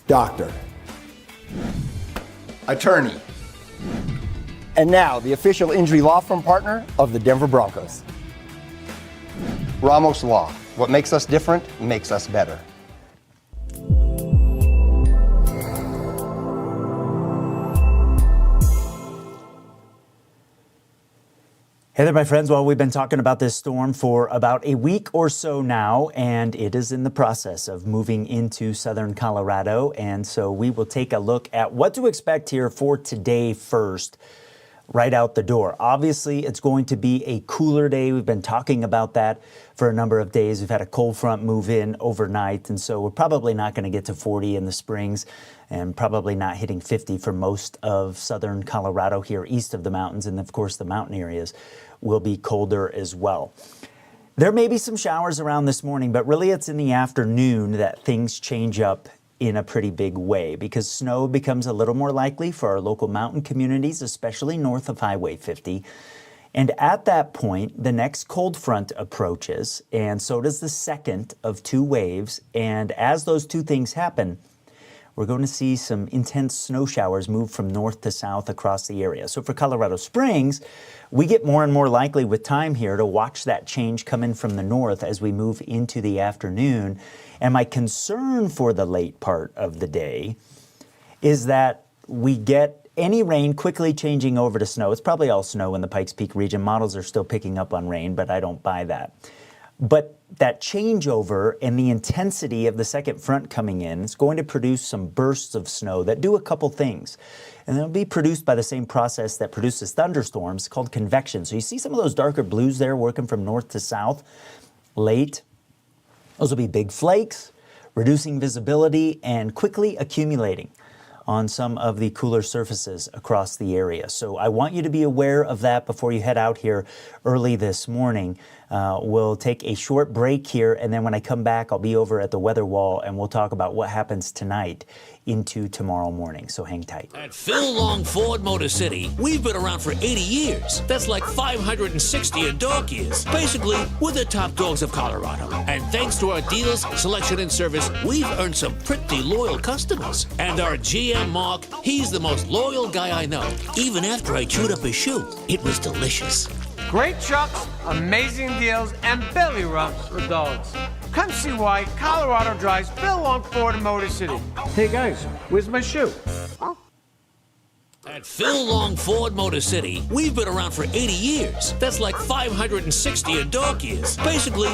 Doctor, attorney, and now the official injury law firm partner of the Denver Broncos. Ramos Law. What makes us different makes us better. Hey there, my friends. Well, we've been talking about this storm for about a week or so now, and it is in the process of moving into southern Colorado. And so we will take a look at what to expect here for today first, right out the door. Obviously, it's going to be a cooler day. We've been talking about that for a number of days. We've had a cold front move in overnight, and so we're probably not going to get to 40 in the Springs and probably not hitting 50 for most of southern Colorado here east of the mountains. And of course, the mountain areas will be colder as well. There may be some showers around this morning, but really it's in the afternoon that things change up in a pretty big way because snow becomes a little more likely for our local mountain communities, especially north of Highway 50. And at that point, the next cold front approaches, and so does the second of two waves. And as those two things happen, we're going to see some intense snow showers move from north to south across the area. So for Colorado Springs, we get more and more likely with time here to watch that change come in from the north as we move into the afternoon. And my concern for the late part of the day is that we get any rain quickly changing over to snow. It's probably all snow in the Pikes Peak region. Models are still picking up on rain, but I don't buy that. But that changeover and the intensity of the second front coming in is going to produce some bursts of snow that do a couple things. And they'll be produced by the same process that produces thunderstorms called convection. So you see some of those darker blues there working from north to south late. Those will be big flakes, reducing visibility and quickly accumulating on some of the cooler surfaces across the area. So I want you to be aware of that before you head out here early this morning. We'll take a short break here, and then when I come back, I'll be over at the weather wall and we'll talk about what happens tonight into tomorrow morning. So hang tight. At Phil Long Ford Motor City, we've been around for 80 years. That's like 560 in dog years. Basically, we're the top dogs of Colorado. And thanks to our dealers, selection, and service, we've earned some pretty loyal customers. And our GM Mark, he's the most loyal guy I know. Even after I chewed up his shoe, it was delicious. Great trucks, amazing deals, and belly rubs for dogs. Come see why Colorado drives Phil Long Ford Motor City. Hey guys, where's my shoe? At Phil Long Ford Motor City, we've been around for 80 years. That's like 560 in dog years. Basically,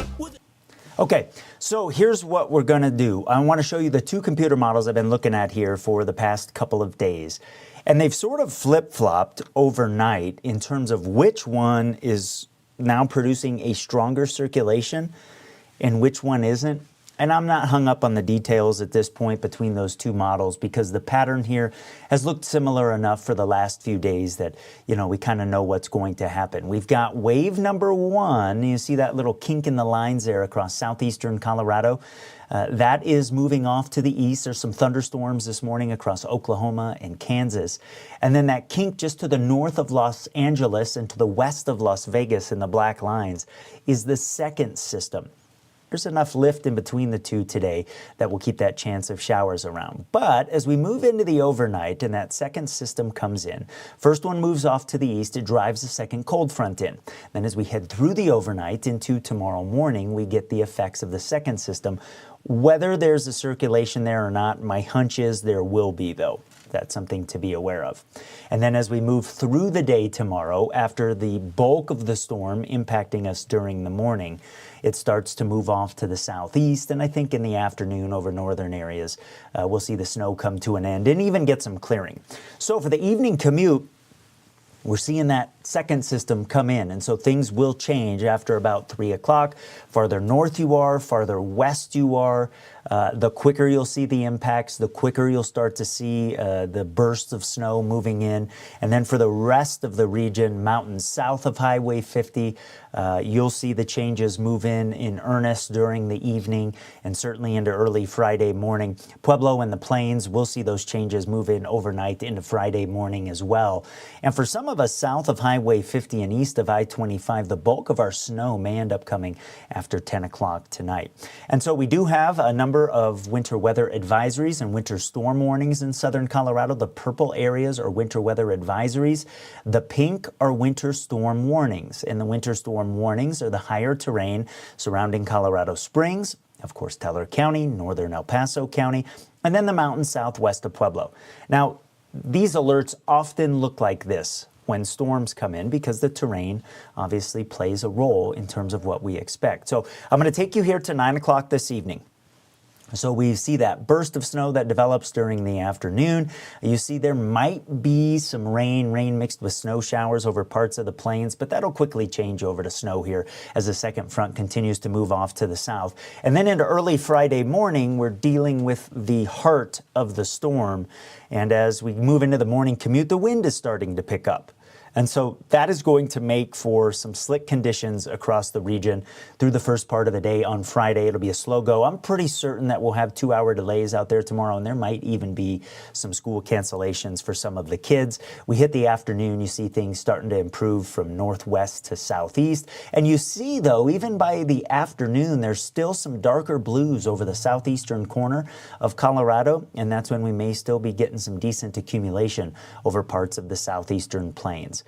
Okay, so here's what we're going to do. I want to show you the two computer models I've been looking at here for the past couple of days. And they've sort of flip-flopped overnight in terms of which one is now producing a stronger circulation and which one isn't. And I'm not hung up on the details at this point between those two models because the pattern here has looked similar enough for the last few days that, you know, we kind of know what's going to happen. We've got wave number one. You see that little kink in the lines there across southeastern Colorado. That is moving off to the east. There's some thunderstorms this morning across Oklahoma and Kansas. And then that kink just to the north of Los Angeles and to the west of Las Vegas in the black lines is the second system. There's enough lift in between the two today that will keep that chance of showers around. But as we move into the overnight and that second system comes in, first one moves off to the east, it drives the second cold front in. Then as we head through the overnight into tomorrow morning, we get the effects of the second system. Whether there's a circulation there or not, my hunch is there will be though. That's something to be aware of. And then as we move through the day tomorrow, after the bulk of the storm impacting us during the morning, it starts to move off to the southeast, and I think in the afternoon over northern areas, we'll see the snow come to an end and even get some clearing. So for the evening commute, we're seeing that second system come in, and so things will change after about 3 o'clock. Farther north you are, farther west you are, the quicker you'll see the impacts, the quicker you'll start to see the bursts of snow moving in. And then for the rest of the region, mountains south of Highway 50, you'll see the changes move in earnest during the evening and certainly into early Friday morning. Pueblo and the Plains, we'll see those changes move in overnight into Friday morning as well. And for some of us south of Highway 50 and east of I-25, the bulk of our snow may end up coming after 10 o'clock tonight. And so we do have a number of winter weather advisories and winter storm warnings in southern Colorado. The purple areas are winter weather advisories. The pink are winter storm warnings. And the winter storm warnings are the higher terrain surrounding Colorado Springs, of course, Teller County, northern El Paso County, and then the mountains southwest of Pueblo. Now, these alerts often look like this when storms come in because the terrain obviously plays a role in terms of what we expect. So I'm going to take you here to 9 o'clock this evening. So we see that burst of snow that develops during the afternoon. You see there might be some rain mixed with snow showers over parts of the plains, but that'll quickly change over to snow here as the second front continues to move off to the south. And then into early Friday morning, we're dealing with the heart of the storm. And as we move into the morning commute, the wind is starting to pick up. And so that is going to make for some slick conditions across the region through the first part of the day on Friday. It'll be a slow go. I'm pretty certain that we'll have 2-hour delays out there tomorrow, and there might even be some school cancellations for some of the kids. We hit the afternoon, you see things starting to improve from northwest to southeast. And you see, though, even by the afternoon, there's still some darker blues over the southeastern corner of Colorado, and that's when we may still be getting some decent accumulation over parts of the southeastern plains.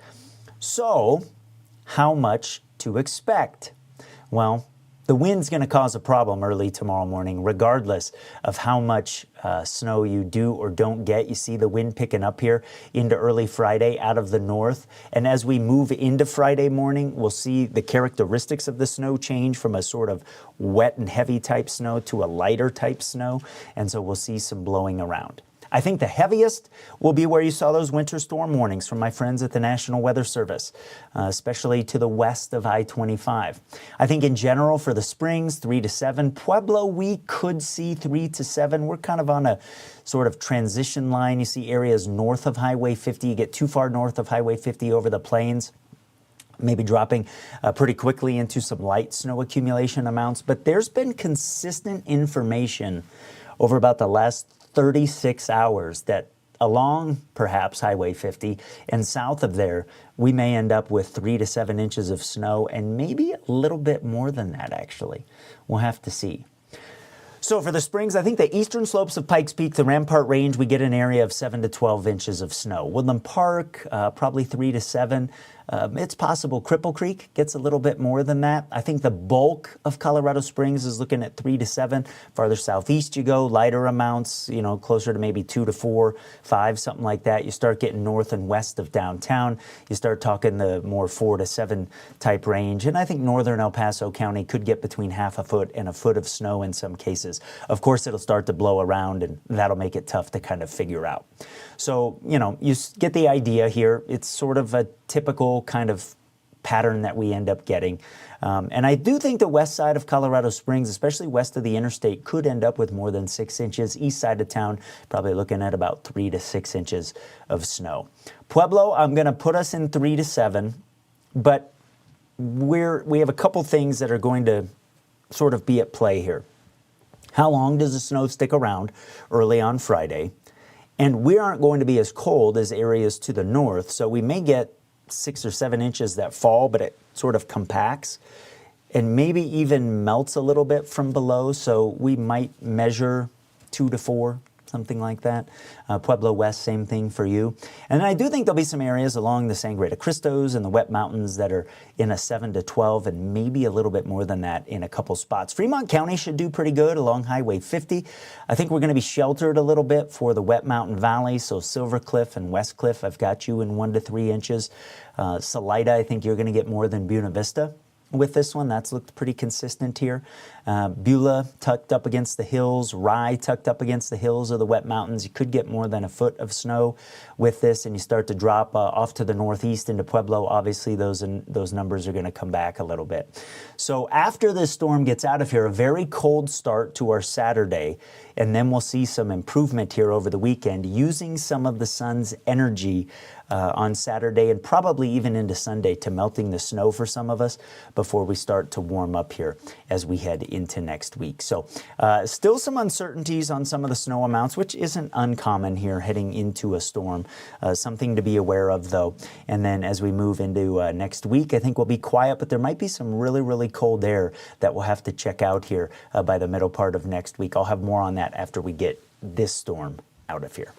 So, how much to expect? Well, the wind's going to cause a problem early tomorrow morning, regardless of how much snow you do or don't get. You see the wind picking up here into early Friday out of the north. And as we move into Friday morning, we'll see the characteristics of the snow change from a sort of wet and heavy type snow to a lighter type snow. And so we'll see some blowing around. I think the heaviest will be where you saw those winter storm warnings from my friends at the National Weather Service, especially to the west of I-25. I think in general for the Springs, 3 to 7. Pueblo, we could see 3 to 7. We're kind of on a sort of transition line. You see areas north of Highway 50. You get too far north of Highway 50 over the plains, maybe dropping pretty quickly into some light snow accumulation amounts. But there's been consistent information over about the last 36 hours that along perhaps Highway 50 and south of there, we may end up with 3 to 7 inches of snow and maybe a little bit more than that, actually. We'll have to see. So for the Springs, I think the eastern slopes of Pikes Peak, the Rampart Range, we get an area of 7 to 12 inches of snow. Woodland Park, probably 3 to 7. It's possible Cripple Creek gets a little bit more than that. I think the bulk of Colorado Springs is looking at 3 to 7. Farther southeast you go, lighter amounts, you know, closer to maybe 2 to 4, 5, something like that. You start getting north and west of downtown, you start talking the more 4 to 7 type range. And I think northern El Paso County could get between half a foot and a foot of snow in some cases. Of course, it'll start to blow around, and that'll make it tough to kind of figure out. So, you know, you get the idea here. It's sort of a typical kind of pattern that we end up getting. And I do think the west side of Colorado Springs, especially west of the interstate, could end up with more than 6 inches. East side of town, probably looking at about 3 to 6 inches of snow. Pueblo, I'm going to put us in 3 to 7, but we have a couple things that are going to sort of be at play here. How long does the snow stick around early on Friday? And we aren't going to be as cold as areas to the north, so we may get 6 or 7 inches that fall, but it sort of compacts and maybe even melts a little bit from below, so we might measure 2 to 4, something like that. Pueblo West, same thing for you. And then I do think there'll be some areas along the Sangre de Cristos and the Wet Mountains that are in a 7 to 12 and maybe a little bit more than that in a couple spots. Fremont County should do pretty good along Highway 50. I think we're going to be sheltered a little bit for the Wet Mountain Valley, so Silver Cliff and West Cliff, I've got you in 1 to 3 inches. Salida, I think you're going to get more than Buena Vista with this one. That's looked pretty consistent here. Beulah tucked up against the hills, Rye tucked up against the hills of the Wet Mountains. You could get more than a foot of snow with this, and you start to drop off to the northeast into Pueblo. Obviously, those numbers are going to come back a little bit. So after this storm gets out of here, a very cold start to our Saturday, and then we'll see some improvement here over the weekend using some of the sun's energy on Saturday and probably even into Sunday to melting the snow for some of us before we start to warm up here as we head into next week. So still some uncertainties on some of the snow amounts, which isn't uncommon here heading into a storm. Something to be aware of, though. And then as we move into next week, I think we'll be quiet, but there might be some really, really cold air that we'll have to check out here by the middle part of next week. I'll have more on that after we get this storm out of here.